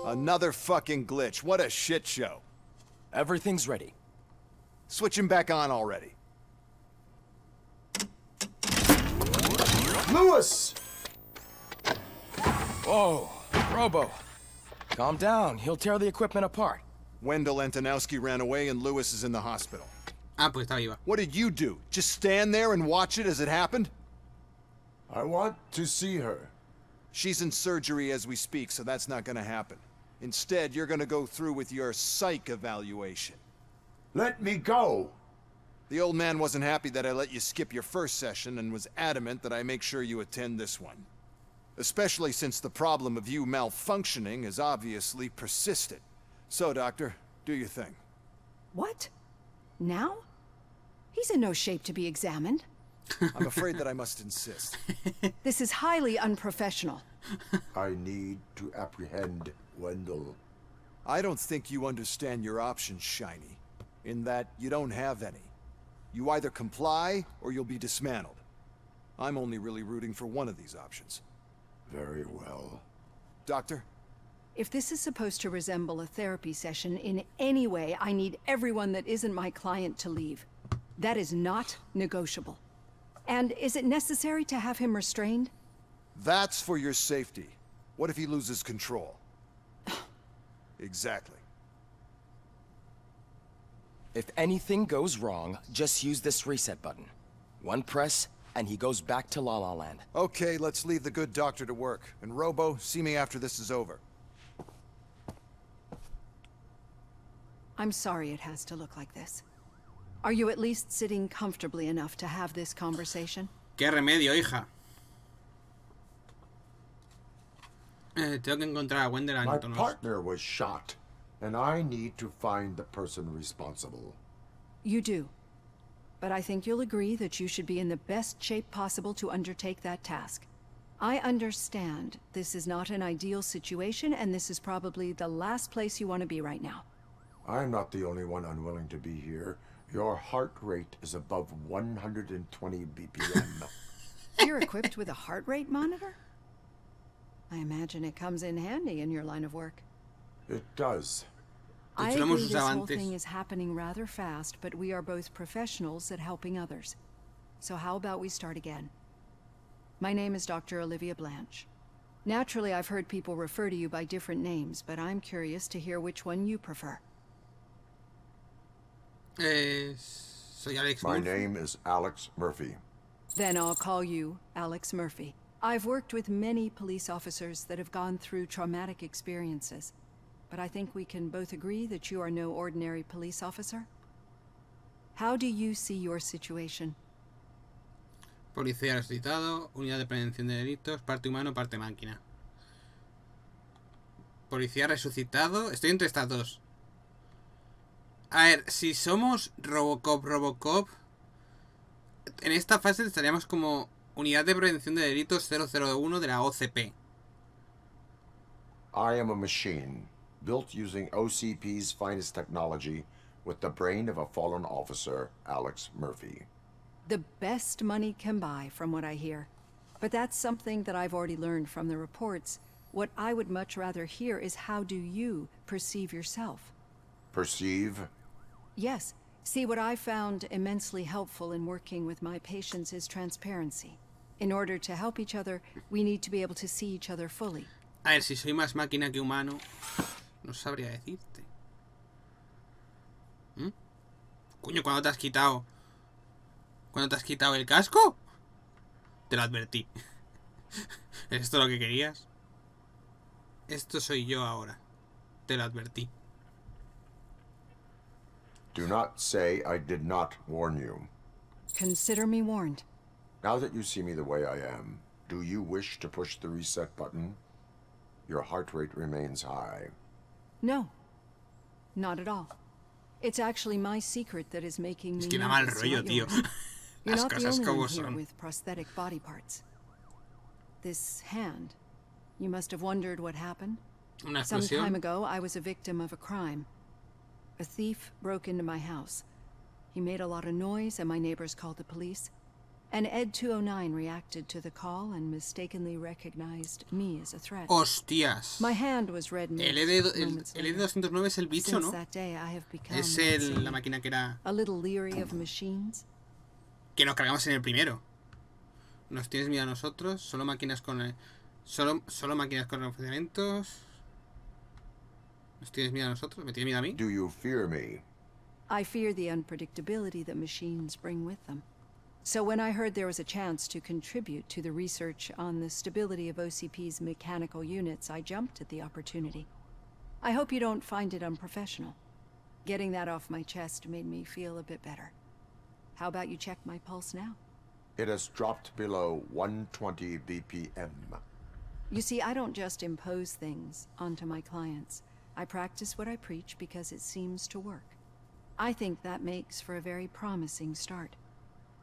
Another fucking glitch. What a shit show. Everything's ready. Switch him back on already. Lewis! Whoa, Robo. Calm down. He'll tear the equipment apart. Wendell Antonowski ran away and Lewis is in the hospital. Ah, pues está viva. What did you do? Just stand there and watch it as it happened? I want to see her. She's in surgery as we speak, so that's not gonna happen. Instead, you're gonna go through with your psych evaluation. Let me go! The old man wasn't happy that I let you skip your first session and was adamant that I make sure you attend this one. Especially since the problem of you malfunctioning is obviously persistent. So, Doctor, do your thing. What? Now? He's in no shape to be examined. I'm afraid that I must insist. This is highly unprofessional. I need to apprehend Wendell. I don't think you understand your options, Shiny. In that you don't have any. You either comply or you'll be dismantled. I'm only really rooting for one of these options. Very well. Doctor? If this is supposed to resemble a therapy session in any way, I need everyone that isn't my client to leave. That is not negotiable. And is it necessary to have him restrained? That's for your safety. What if he loses control? Exactly. If anything goes wrong, just use this reset button. One press, and he goes back to La La Land. Okay, let's leave the good doctor to work. And Robo, see me after this is over. I'm sorry it has to look like this. Are you at least sitting comfortably enough to have this conversation? ¿Qué remedio, hija? Tengo que encontrar a Wendell My Antonowski. partner was shot, and I need to find the person responsible. You do. But I think you'll agree that you should be in the best shape possible to undertake that task. I understand this is not an ideal situation, and this is probably the last place you want to be right now. I'm not the only one unwilling to be here. Your heart rate is above 120 BPM. You're equipped with a heart rate monitor? I imagine it comes in handy in your line of work. It does. I lo hemos agree this usado whole antes. thing is happening rather fast, but we are both professionals at helping others. So how about we start again? My name is Dr. Olivia Blanche. Naturally, I've heard people refer to you by different names, but I'm curious to hear which one you prefer. Soy Alex My Murphy. name is Alex Murphy. Then I'll call you Alex Murphy. I've worked with many police officers that have gone through traumatic experiences, but I think we can both agree that you are no ordinary police officer. How do you see your situation? Policía resucitado, unidad de prevención de delitos, parte humano, parte máquina. Policía resucitado. Estoy entre estas dos. A ver, si somos Robocop, en esta fase estaríamos como unidad de prevención de delitos 001 de la OCP. I am a machine, built using OCP's finest technology with the brain of a fallen officer, Alex Murphy. The best money can buy, from what I hear. But that's something that I've already learned from the reports. What I would much rather hear is how do you perceive yourself? Perceive? Yes. See, what I found immensely helpful in working with my patients is transparency. In order to help each other, we need to be able to see each other fully. A ver, si soy más máquina que humano, no sabría decirte. ¿Mm? Coño, ¿cuándo te has quitado? ¿Cuándo te has quitado el casco? Te lo advertí. ¿Es esto lo que querías? Esto soy yo ahora. Te lo advertí. Do not say I did not warn you. Consider me warned. Now that you see me the way I am, do you wish to push the reset button? Your heart rate remains high. No. Not at all. It's actually my secret that is making me Es que da mal nervous, rollo, not tío. yours. You're Las not the cosas only como one here son. with prosthetic body parts. This hand. You must have wondered what happened. Una Some time explosión. ago, I was a victim of a crime. A thief broke into my house. He made a lot of noise, and my neighbors called the police. And Ed 209 reacted to the call and mistakenly recognized me as a threat. Hostias. My hand was red El mixed moments ED later. 209 es el bicho, Since ¿no? that day, I have become, Es let's la say, máquina que era... a little leery of machines. Que nos cargamos en el primero. Nos tienes miedo a nosotros. Solo máquinas con... Solo máquinas con funcionamientos. ¿Nos tienes miedo a nosotros? ¿Me tienes miedo a mí? Do you fear me? I fear the unpredictability that machines bring with them. So when I heard there was a chance to contribute to the research on the stability of OCP's mechanical units, I jumped at the opportunity. I hope you don't find it unprofessional. Getting that off my chest made me feel a bit better. How about you check my pulse now? It has dropped below 120 BPM. You see, I don't just impose things onto my clients. I practice what I preach because it seems to work. I think that makes for a very promising start.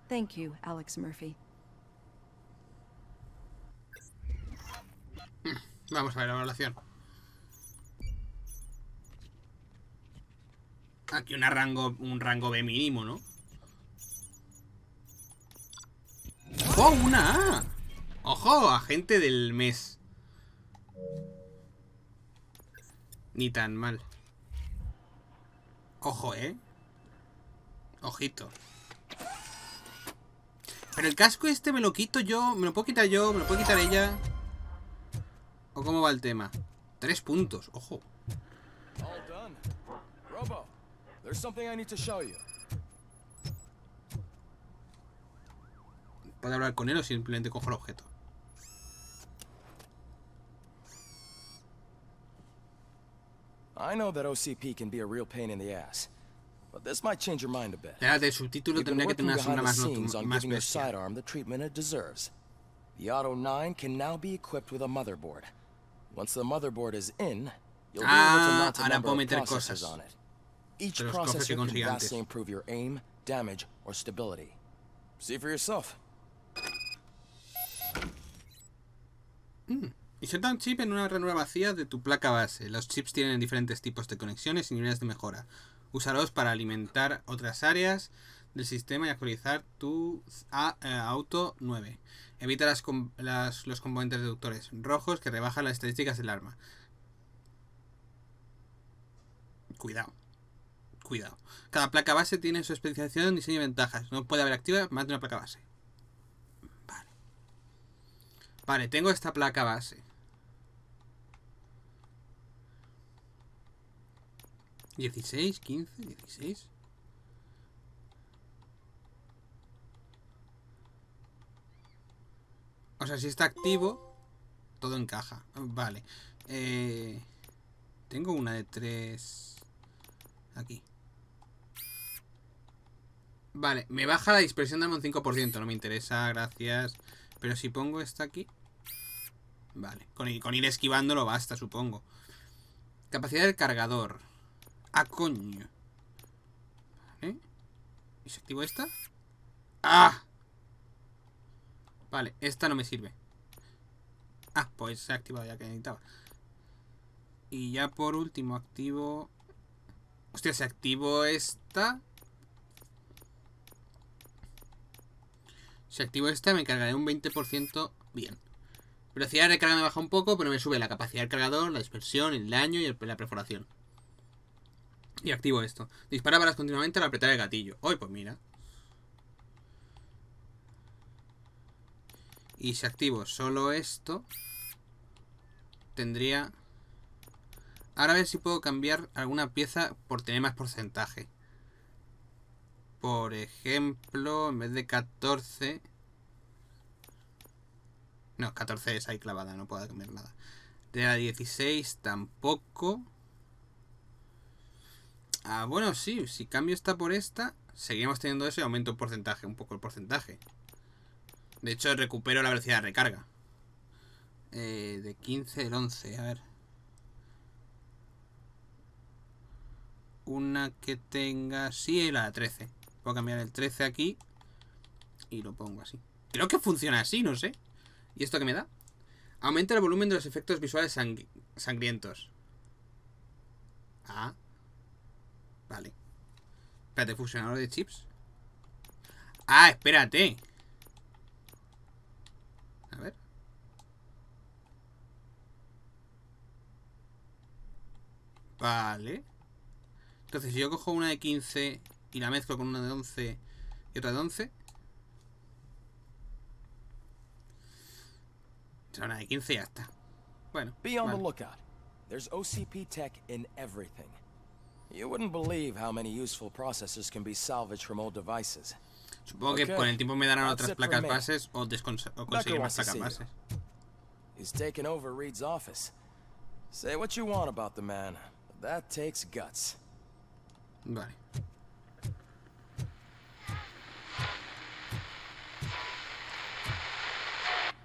Thank you, Alex Murphy. Vamos a ver la evaluación. Aquí un rango B mínimo, ¿no? ¡Oh, una A! ¡Ojo! Agente del mes. Ni tan mal. Ojo, Ojito. Pero el casco este me lo quito yo. Me lo puedo quitar yo. Me lo puede quitar ella. ¿O cómo va el tema? 3 puntos. Ojo. All done. Robo, there's something I need to show you. ¿Puedo hablar con él o simplemente cojo el objeto? I know that OCP can be a real pain in the ass, but this might change your mind a bit. Espérate, el subtítulo You've been tendría que working tener una sombra behind the más, scenes on más giving your bestia. sidearm the treatment it deserves. The Auto 9 can now be equipped with a motherboard. Once the motherboard is in, you'll be able to mount a ahora number puedo of meter processors cosas. on it. Each De los cofres que processor can conseguí antes. vastly improve your aim, damage, or stability. See for yourself. Inserta un chip en una ranura vacía de tu placa base. Los chips tienen diferentes tipos de conexiones y niveles de mejora. Úsalos para alimentar otras áreas del sistema y actualizar tu Auto 9. Evita los componentes deductores rojos que rebajan las estadísticas del arma. Cuidado. Cuidado. Cada placa base tiene su especialización, diseño y ventajas. No puede haber activa más de una placa base. Vale. Vale, tengo esta placa base. 16, 15, 16. O sea, si está activo, todo encaja. Vale. Tengo una de 3 aquí. Vale, me baja la dispersión de un 5%. No me interesa, gracias. Pero si pongo esta aquí... Vale, con ir esquivándolo basta, supongo. Capacidad del cargador. ¡Ah, coño! ¿Eh? ¿Y si activo esta? ¡Ah! Vale, esta no me sirve. Ah, pues se ha activado ya que necesitaba. Y ya por último activo... Hostia, si activo esta... Si activo esta me cargaré un 20% bien. Velocidad de recarga me baja un poco, pero me sube la capacidad del cargador, la dispersión, el daño y la perforación. Y activo esto. Dispara balas continuamente al apretar el gatillo. ¡Ay, pues mira! Y si activo solo esto, tendría... Ahora a ver si puedo cambiar alguna pieza por tener más porcentaje. Por ejemplo, en vez de 14... No, 14 es ahí clavada, no puedo cambiar nada. De la 16 tampoco. Ah, bueno, sí, si cambio esta por esta, seguiríamos teniendo eso y aumento el porcentaje, un poco el porcentaje. De hecho, recupero la velocidad de recarga. De 15 el 11, a ver. Una que tenga... Sí, la 13. Puedo cambiar el 13 aquí y lo pongo así. Creo que funciona así, no sé. ¿Y esto qué me da? Aumenta el volumen de los efectos visuales sangrientos. Ah. Vale. Espérate, fusionador de chips. Ah, espérate. Vale. Entonces, si yo cojo una de 15 y la mezclo con una de 11 y otra de 11, será una de 15 y ya está. Bueno, Be on the vale. lookout. There's OCP tech in everything. You wouldn't believe how many useful processors can be salvaged from old devices. Supongo que Okay. con el tiempo me darán That's otras it for placas me. bases o conseguir más wants to placas see you. bases. He's taken over Reed's office. Say what you want about the man, but that takes guts. Vale.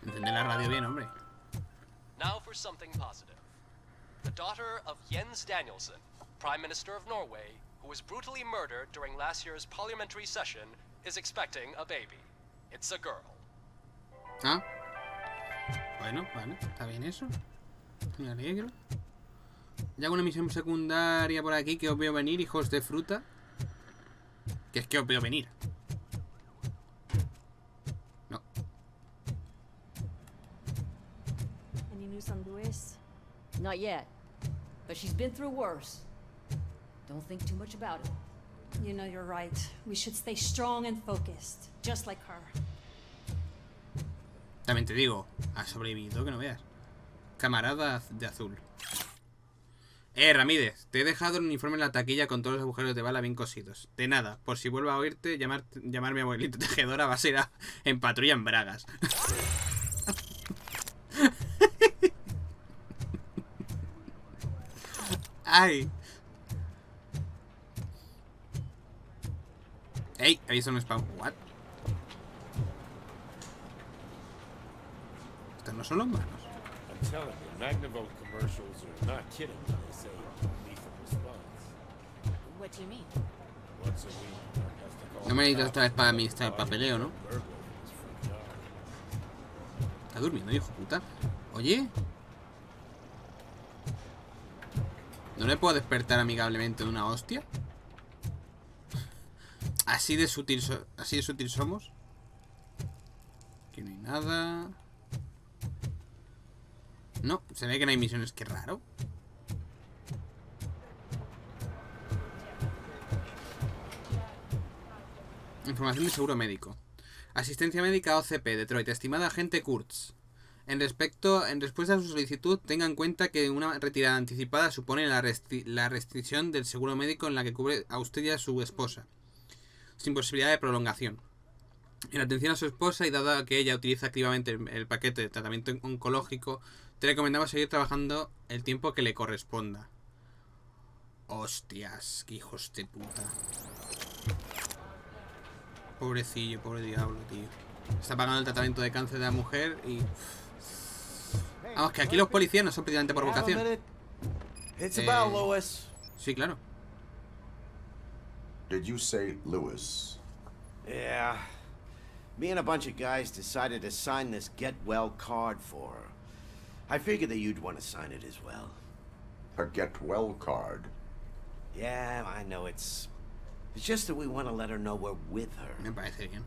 Encender la radio bien, hombre. Now for something positive. The daughter of Jens Danielson, Prime Minister of Norway, who was brutally murdered during last year's parliamentary session, is expecting a baby. It's a girl. Ah. Bueno, vale. Está bien eso. Me alegro. Ya hago una misión secundaria por aquí que os veo venir, hijos de fruta. Que es que os veo venir. No. Any news on Luis? Not yet, but she's been through worse. Don't think too much about it. You know you're right. We should stay strong and focused, just like her. También te digo, ha sobrevivido que no veas. Camarada de azul. Ramírez, te he dejado el uniforme en la taquilla con todos los agujeros de bala bien cosidos. De nada, por si vuelvo a oírte, llamarme abuelito tejedora, vas a ir en patrulla en bragas. Ay. Ey, ahí son un spawn. What? Estos no son los malos. I'm telling you, Magnavolt commercials are not kidding when they say lethal response. What do you mean? Once a week, one has to call No me the necesitas cops otra vez para to administrar el find papeleo, ¿no? a burglar in his front yard. Está durmiendo, hijo puta. Oye. ¿No le puedo despertar amigablemente de una hostia? Así de sutil, somos. Aquí no hay nada. No, se ve que no hay misiones, qué raro. Información de seguro médico. Asistencia médica OCP, Detroit. Estimada agente Kurtz. En respuesta a su solicitud, tenga en cuenta que una retirada anticipada supone la restricción del seguro médico en la que cubre a usted y a su esposa, sin posibilidad de prolongación. En atención a su esposa y dada que ella utiliza activamente el paquete de tratamiento oncológico, te recomendamos seguir trabajando el tiempo que le corresponda. Hostias, qué hijos de puta. Pobrecillo, pobre diablo, tío. Está pagando el tratamiento de cáncer de la mujer y... Vamos, que aquí los policías no son precisamente por vocación. It's about Lois. Sí, claro. Did you say Lewis? Yeah. Me and a bunch of guys decided to sign this get well card for her. I figured that you'd want to sign it as well. A get well card. Yeah, I know it's just that we want to let her know we're with her. Me parece bien.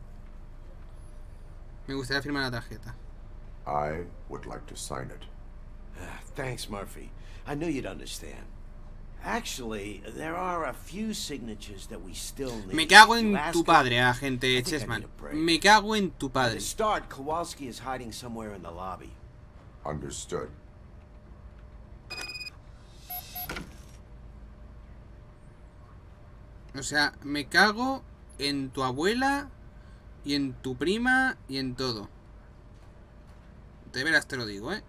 Me gustaría firmar la tarjeta. I would like to sign it. Thanks, Murphy. I knew you'd understand. Actually, there are a few signatures that we still need. Me cago en Alaska, tu padre, agente I think I Chessman. need a break. Me cago en tu padre. To start, Kowalski is hiding somewhere in the lobby. Understood. O sea, me cago en tu abuela y en tu prima y en todo. De veras te lo digo, ¿eh?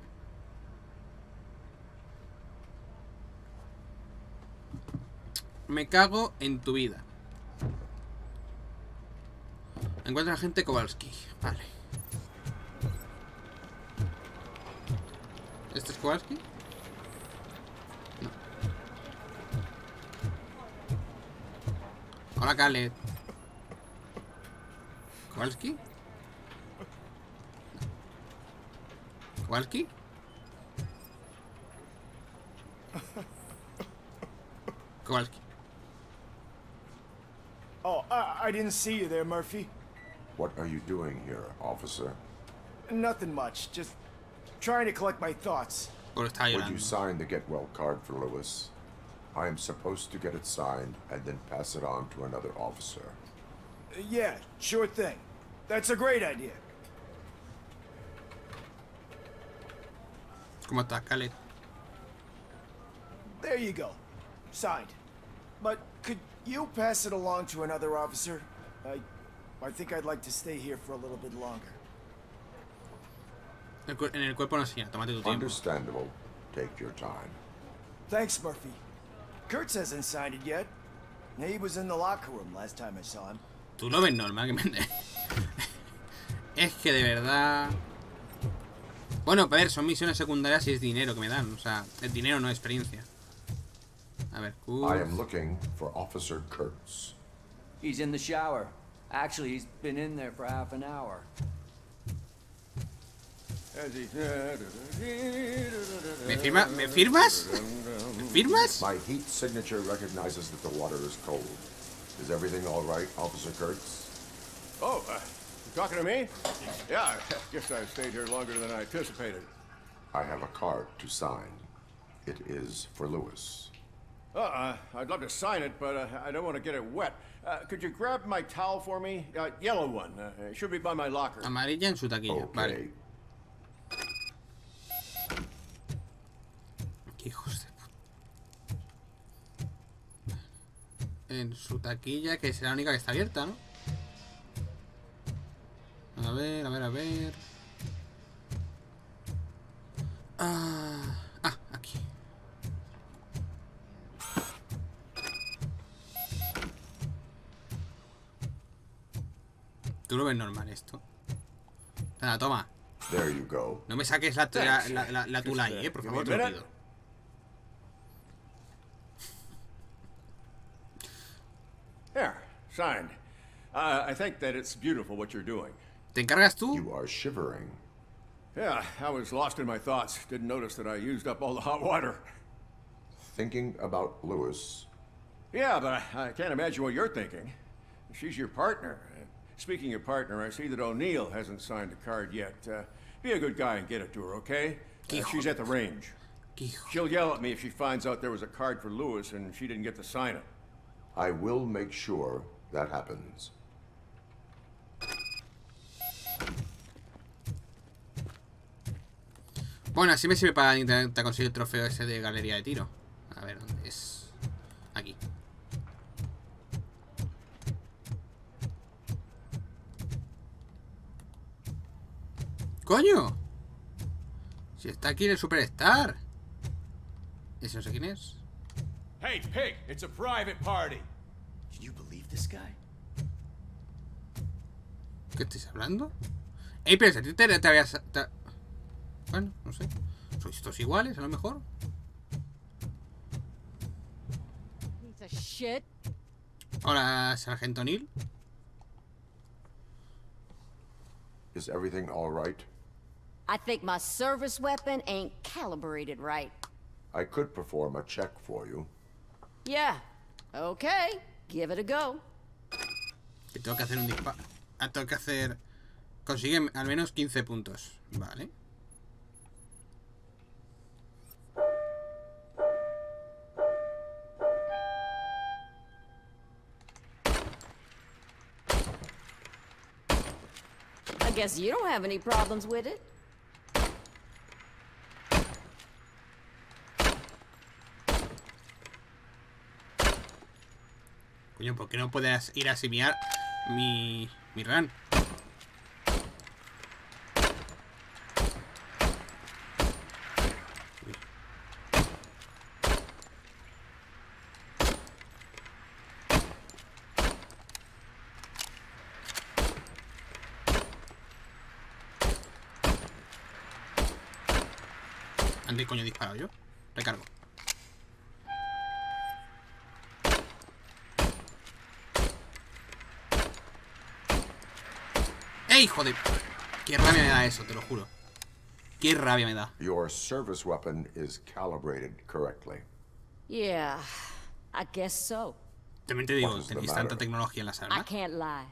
Me cago en tu vida. Encuentra a gente Kowalski. Vale. ¿Este es Kowalski? No. Hola, Khaled. ¿Kowalski? ¿Kowalski? Kowalski. Oh, I didn't see you there, Murphy. What are you doing here, officer? Nothing much. Just trying to collect my thoughts. Por estar Would llorando. you sign the get well card for Lewis? I am supposed to get it signed and then pass it on to another officer. Yeah, sure thing. That's a great idea. ¿Cómo estás, Khaled? There you go. Signed. But could you pass it along to another officer? I think I'd like to stay here for a little bit longer. En el cuerpo no enseña, tómate tu tiempo. Understandable. Take your time. Thanks, Murphy. Kurtz hasn't signed it yet. He was in the locker room last time I saw him. Tú lo ves normal, que me... Es que de verdad... Bueno, a ver, son misiones secundarias y es dinero que me dan. O sea, es dinero, no experiencia. A ver, I am looking for Officer Kurtz. He's in the shower. Actually, he's been in there for half an hour. ¿Me firmas? ¿Me firmas? ¿Me firmas? My heat signature recognizes that the water is cold. Is everything all right, Officer Kurtz? Oh, you talking to me? Yeah, I guess I stayed here longer than I anticipated. I have a card to sign. It is for Lewis. I'd love to sign it, but I don't want to get it wet. Could you grab my towel for me? Yellow one. It should be by my locker. Amarilla en su taquilla. Okay. Vale. Qué hijos de puta. En su taquilla, que será la única que está abierta, ¿no? A ver, a ver, a ver. Aquí. Tú lo ves normal esto. Nada, toma. There you go. No me saques la tula ahí, por favor, te lo pido. There, signed. I think that it's beautiful what you're doing. ¿Te encargas tú? You are shivering. Yeah, I was lost in my thoughts. Didn't notice that I used up all the hot water. Thinking about Lewis. Yeah, but I can't imagine what you're thinking. She's your partner. Speaking of partner, I see that O'Neill hasn't signed a card yet. Be a good guy and get it to her, okay? She's at the range. She'll yell at me if she finds out there was a card for Lewis and she didn't get to sign it. I will make sure that happens. Bueno, así me sirve para intentar conseguir el trofeo ese de galería de tiro. A ver, ¿dónde es? Aquí. ¡Coño! Si está aquí el Superstar. ¿Ese no sé quién es? Hey, pig! It's a private party. Can you believe this guy? ¿Qué estáis hablando? Ey, pero si a ti te habías... Bueno, no sé. ¿Sois todos iguales, a lo mejor? Piece of shit. Hola, Sargento Neil. Is everything all right? I think my service weapon ain't calibrated right. I could perform a check for you. Yeah. Okay. Give it a go. Que tengo que hacer un disparo. Tengo que hacer... Consigue al menos 15 puntos. Vale. I guess you don't have any problems with it. Coño, ¿por qué no puedes ir a simiar mi run? ¿Dónde coño he disparado yo? Recargo. ¡Ey, hijo de... Qué rabia me da eso, te lo juro. Qué rabia me da. Your service weapon is calibrated correctly. Yeah, I guess so. También te digo, tenéis tanta tecnología en las I armas. can't lie.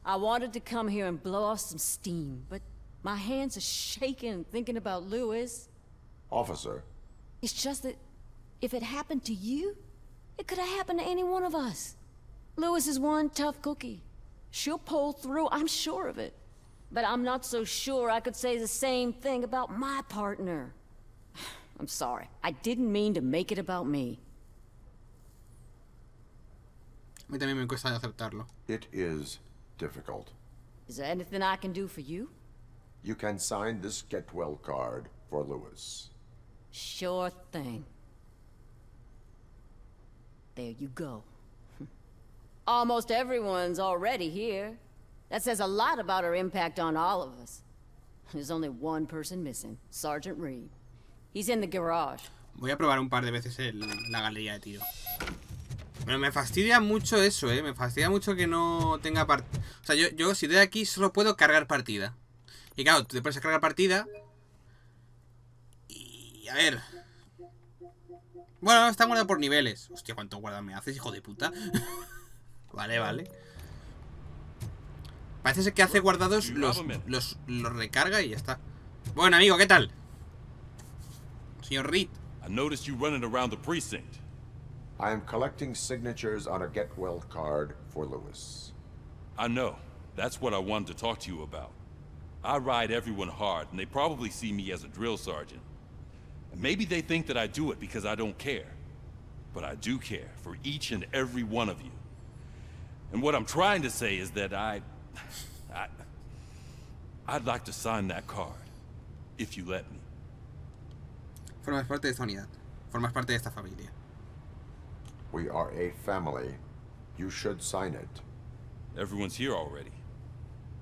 I wanted to come here and blow off some steam, but my hands are shaking thinking about Lewis. Officer. It's just that If it happened to you, it could have happened to any one of us. Lewis is one tough cookie. She'll pull through, I'm sure of it. But I'm not so sure I could say the same thing about my partner. I'm sorry. I didn't mean to make it about me. A mí también me cuesta aceptarlo. It is difficult. Is there anything I can do for you? You can sign this get well card for Lewis. Sure thing. There you go. Almost everyone's already here. That says a lot about her impact on all of us. There's only one person missing, Sergeant Reed. He's in the garage. Voy a probar un par de veces la galería de tiro. Pero me fastidia mucho eso, Me fastidia mucho que no tenga partida. O sea, yo si doy aquí solo puedo cargar partida. Y claro, tú te pones a cargar partida. Y a ver. Bueno, está guardado por niveles. Hostia, ¿cuánto guardado me haces, hijo de puta? Vale, vale. Parece ser que hace guardados, los recarga y ya está. Bueno, amigo, ¿qué tal? Señor Reed. I noticed you running around the precinct. I am collecting signatures on a get well card for Lewis. I know. That's what I wanted to talk to you about. I ride everyone hard, and they probably see me as a drill sergeant. And maybe they think that I do it because I don't care. But I do care for each and every one of you. And what I'm trying to say is that I'd like to sign that card, if you let me. Formas parte de esta unidad. Formas parte de esta familia. We are a family. You should sign it. Everyone's here already.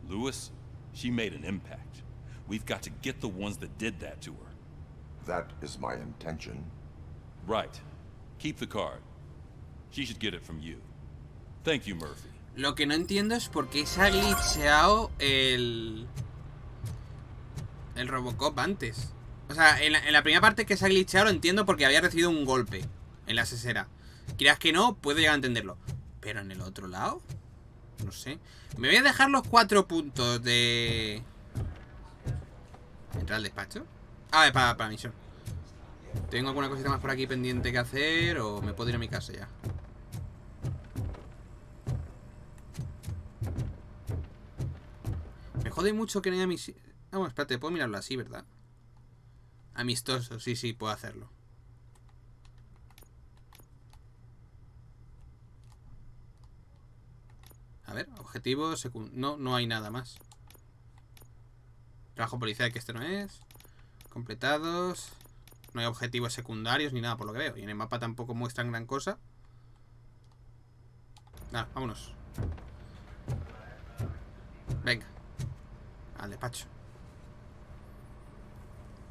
Lewis, she made an impact. We've got to get the ones that did that to her. That is my intention. Right. Keep the card. She should get it from you. Thank you, Murphy. Lo que no entiendo es por qué se ha glitcheado el Robocop antes. O sea, en la primera parte que se ha glitcheado lo entiendo porque había recibido un golpe en la sesera. Quieras que no, puedo llegar a entenderlo. Pero en el otro lado, no sé. Me voy a dejar los 4 puntos de... ¿Entrar al despacho? Ah, para la misión. ¿Tengo alguna cosita más por aquí pendiente que hacer o me puedo ir a mi casa ya? Me jode mucho que no haya misión... Ah, bueno, espérate, puedo mirarlo así, ¿verdad? Amistoso, sí, puedo hacerlo. A ver, objetivo no hay nada más. Trabajo policial, que este no es. Completados. No hay objetivos secundarios ni nada por lo que veo. Y en el mapa tampoco muestran gran cosa. Nada, vámonos. Venga. Al despacho.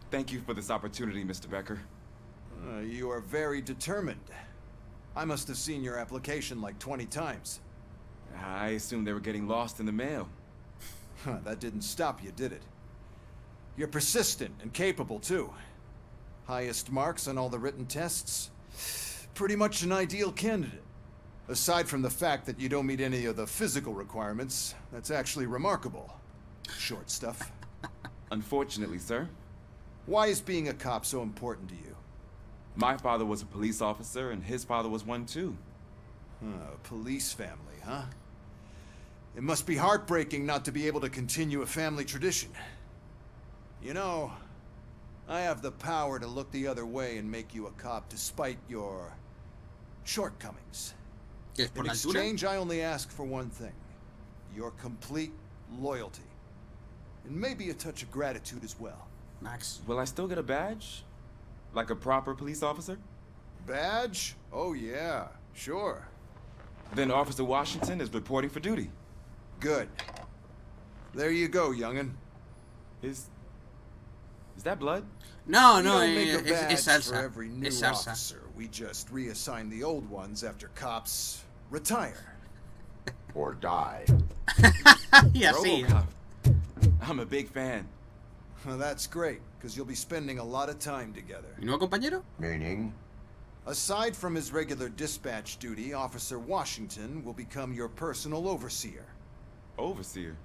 Thank you for this opportunity, Mr. Becker. You are very determined. I must have seen your application like 20 times. I assumed they were getting lost in the mail. That didn't stop you, did it? You're persistent and capable, too. Highest marks on all the written tests. Pretty much an ideal candidate. Aside from the fact that you don't meet any of the physical requirements, that's actually remarkable. Short stuff. Unfortunately, sir. Why is being a cop so important to you? My father was a police officer, and his father was one, too. A police family, huh? It must be heartbreaking not to be able to continue a family tradition. You know, I have the power to look the other way and make you a cop despite your shortcomings. In exchange, I only ask for one thing. Your complete loyalty. And maybe a touch of gratitude as well. Max. Will I still get a badge? Like a proper police officer? Badge? Oh yeah, sure. Then Officer Washington is reporting for duty. Good. There you go, young'un. Is that blood? No, es salsa. For every new Es salsa. officer. We just reassign the old ones after cops retire. Or die. Y así. Robocop. I'm a big fan. Well, that's great, because you'll be spending a lot of time together. ¿Mi nuevo compañero? Meaning? Aside from his regular dispatch duty, Officer Washington will become your personal overseer. Overseer?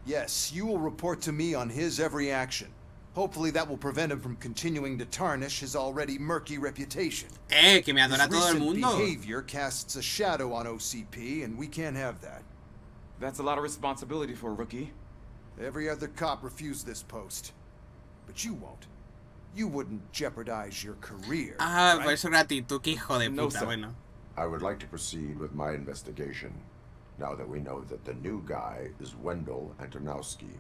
Yes, you will report to me on his every action. Hopefully that will prevent him from continuing to tarnish his already murky reputation. Que me adora His todo el recent mundo. behavior casts a shadow on OCP, and we can't have that. That's a lot of responsibility for a rookie. Every other cop refused this post. But you won't. You wouldn't jeopardize your career. Ah, por eso gratitud, que hijo de No, puta, sir. bueno. I would like to proceed with my investigation, now that we know that the new guy is Wendell Antonowski.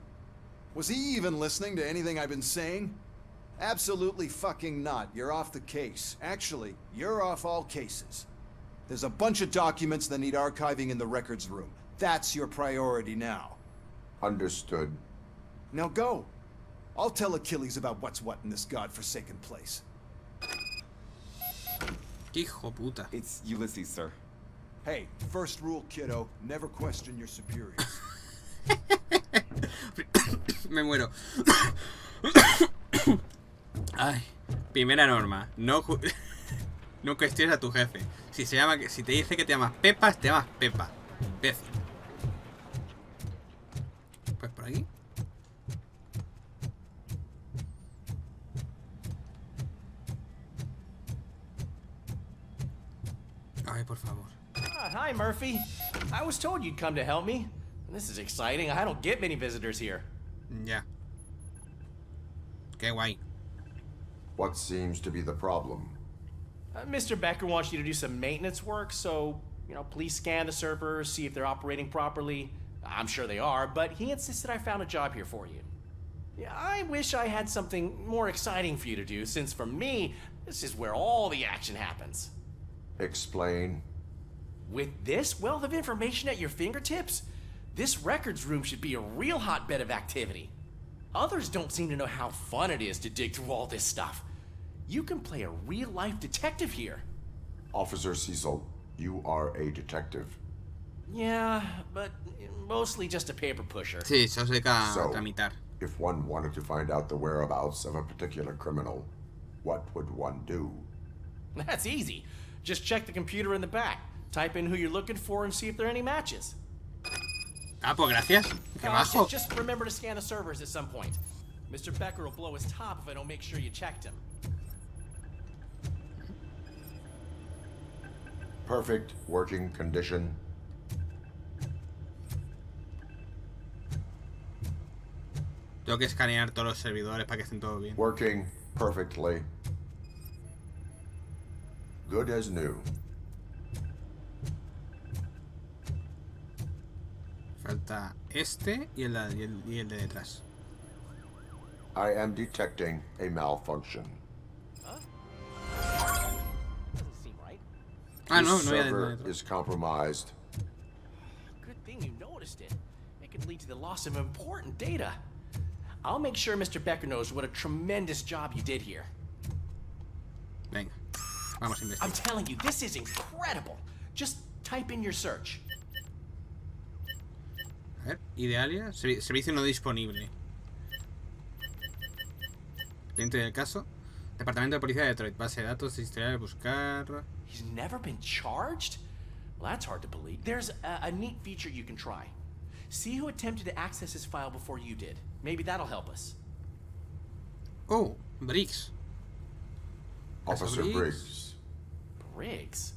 Was he even listening to anything I've been saying? Absolutely fucking not. You're off the case. Actually, you're off all cases. There's a bunch of documents that need archiving in the records room. That's your priority now. Understood. Now go. I'll tell Achilles about what's what in this godforsaken place. Hijo puta. It's Ulysses, sir. Hey, first rule, kiddo, never question your superiors. Me muero. Ay, primera norma. No, no cuestiones a tu jefe. Si te dice que te llamas Pepa, te llamas Pepa. Imbécil. Pues por aquí. Ay, por favor. Hi, Murphy. I was told you'd come to help me. This is exciting. I don't get many visitors here. Ya. Qué guay. What seems to be the problem? Mr. Becker wants you to do some maintenance work, so, please scan the servers, see if they're operating properly. I'm sure they are, but he insisted I found a job here for you. Yeah, I wish I had something more exciting for you to do, since for me, this is where all the action happens. Explain. With this wealth of information at your fingertips, this records room should be a real hotbed of activity. Others don't seem to know how fun it is to dig through all this stuff. You can play a real-life detective here. Officer Cecil, you are a detective. Yeah, but mostly just a paper pusher. Sí, yo sé So, tramitar. if one wanted to find out the whereabouts of a particular criminal, what would one do? That's easy. Just check the computer in the back. Type in who you're looking for and see if there are any matches. Ah, pues gracias. Qué bajo. Just remember to scan the servers at some point. Mr. Becker will blow his top if I don't make sure you checked him. Perfect working condition. Tengo que escanear todos los servidores para que estén todos bien. Working perfectly. Good as new. Falta este y el de detrás. I am detecting a malfunction. Doesn't seem right. Ah, no, This no había server detrás. is compromised. Good thing you noticed it. It could lead to the loss of important data. I'll make sure Mr. Becker knows what a tremendous job you did here. Venga, vamos a investigar. I'm telling you, this is incredible. Just type in your search. A ver, Idealia, servicio no disponible. Cliente del caso. Departamento de Policía de Detroit. Base de datos, historial, buscar. He's never been charged? Well, that's hard to believe. There's a neat feature you can try. See who attempted to access his file before you did. Maybe that'll help us. Oh, Briggs. Officer Briggs. Briggs?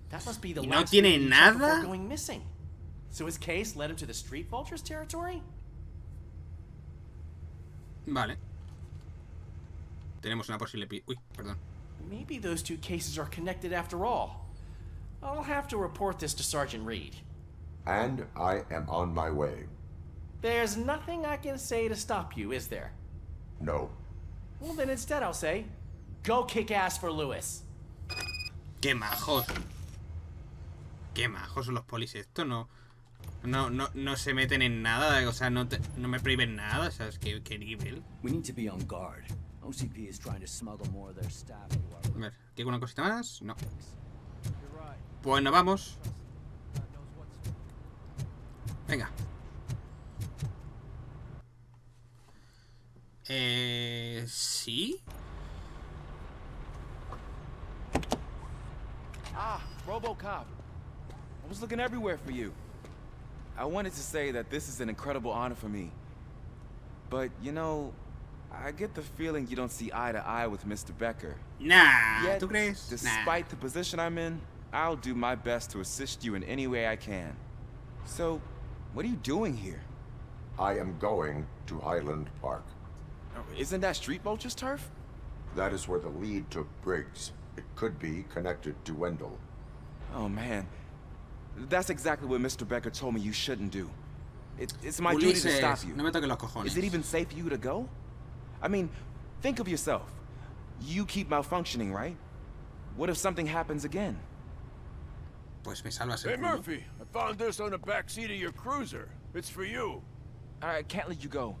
That must be the ¿Y no last tiene thing you checked nada? before going missing. So his case led him to the Street Vultures territory? Vale. Tenemos una posible Uy, perdón. Maybe those two cases are connected after all. I'll have to report this to Sergeant Reed. And I am on my way. There's nothing I can say to stop you, is there? No. Well, then instead I'll say, go kick ass for Lewis. Qué majos. Qué majos son los polis. Esto no se meten en nada. O sea, no me prohíben nada. O sea, es que qué nivel. We need to be on guard. OCP is trying to smuggle more of their staff into our... A ver, ¿aquí alguna cosita más? No. Pues nos vamos. Venga. ¿Sí? Ah, Robocop. I was looking everywhere for you. I wanted to say that this is an incredible honor for me. But, I get the feeling you don't see eye to eye with Mr. Becker. Nah, Yet, ¿tú crees? despite the position I'm in, I'll do my best to assist you in any way I can. So, what are you doing here? I am going to Highland Park. Isn't that Street Vulture's turf? That is where the lead took Briggs. It could be connected to Wendell. Oh man, that's exactly what Mr. Becker told me you shouldn't do. It's my duty to stop you. No me toques los cojones. Is it even safe for you to go? I mean, think of yourself. You keep malfunctioning, right? What if something happens again? Pues me salvas Hey el culo. Murphy, I found this on the back seat of your cruiser. It's for you. I can't let you go.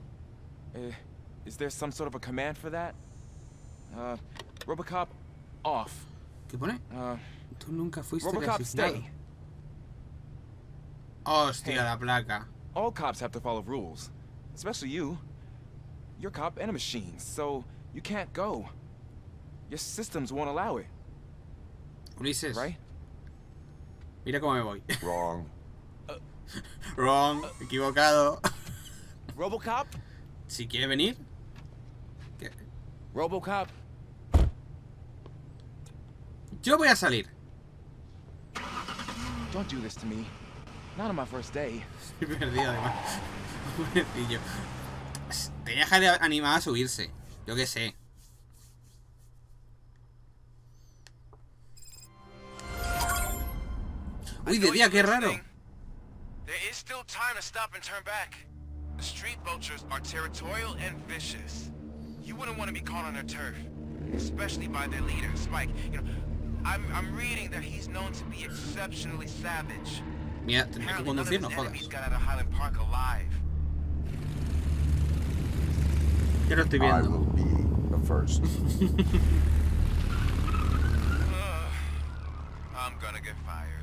Is there some sort of a command for that? Robocop, off. ¿Qué pone? Tú nunca fuiste Robocop, reasignado. stay. Hostia, la placa. All cops have to follow rules, especially you. You're a cop and a machine, so you can't go. Your systems won't allow it. Ulises, right? Mira cómo me voy. Wrong. Wrong, equivocado. Robocop? Si quiere venir. ¿Qué? Robocop. Yo voy a salir. Don't do this to me. Not on my first day. Estoy perdido además. Pobrecillo. Tenía que animar a subirse. Yo qué sé. Uy, de día, qué raro. There is still time to stop and turn back. The street vultures are territorial and vicious. You wouldn't want to be caught on their turf, especially by their leader, Spike. You know, I'm reading that he's known to be exceptionally savage. Mira, tendré que conducir, no jodas. Got out of Highland Park alive. Yo lo estoy I viendo. will be the first. I'm gonna get fired.